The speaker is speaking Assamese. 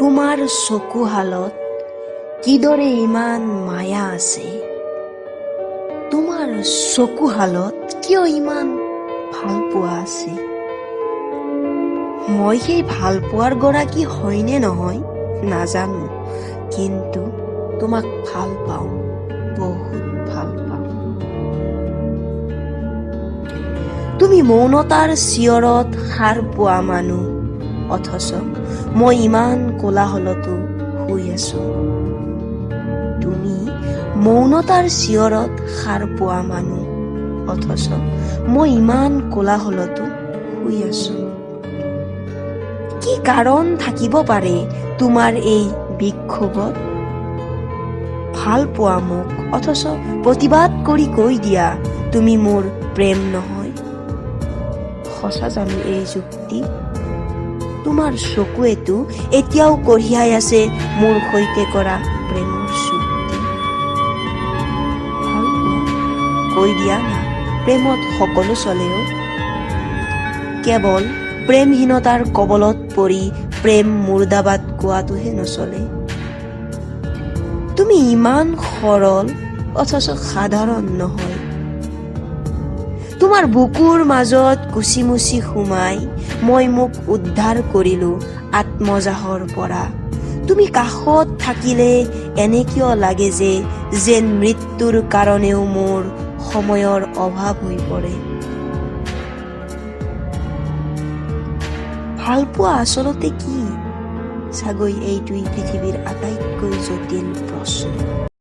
তোমাৰ চকুহালত কিদৰে ইমান মায়া আছে? তোমাৰ চকুহালত কিয় ইমান ভাল পোৱা আছে? মই সেই ভাল পোৱাৰ গৰাকী হয়নে নহয় নাজানো, কিন্তু তোমাক ভাল পাওঁ, বহুত ভাল পাওঁ। তুমি মৌনতাৰ চিঞৰত সাৰ পোৱা মানুহ, অথচ মই ইমান কোলাহলতো শুই আছো। তুমি মৌনতাৰ চিঞৰত সাৰ পোৱা মানুহ, অথচ মই ইমান কোলাহলতো শুই আছো। কি কাৰণ থাকিব পাৰে তোমাৰ এই বিক্ষোভত? ভাল পোৱা মোক, অথচ প্ৰতিবাদ কৰি কৈ দিয়া তুমি মোৰ প্ৰেম নহয়। সঁচা জানো এই যুক্তি? তোমাৰ চকুৱেতো এতিয়াও কঢ়িয়াই আছে মোৰ সৈতে কৰা প্ৰেমৰ চুক্তি। ভাল পোৱা, কৈ দিয়া না, প্ৰেমত সকলো চলেও। কেৱল প্ৰেমহীনতাৰ কবলত পৰি প্ৰেম মুৰ্দাবাদ কোৱাটোহে নচলে। তুমি ইমান সৰল, অথচ সাধাৰণ নহয়। তোমাৰ বুকুৰ মাজত কুচিমুচি সোমাই মই মোক উদ্ধাৰ কৰিলো আত্মজাহৰ পৰা। তুমি কাষত থাকিলে এনে কিয় লাগে যেন মৃত্যুৰ কাৰণেও মোৰ সময়ৰ অভাৱ হৈ পৰে। ভাল পোৱা আচলতে কি? চাগৈ এইটোৱেই পৃথিৱীৰ আটাইতকৈ জটিল প্ৰশ্ন।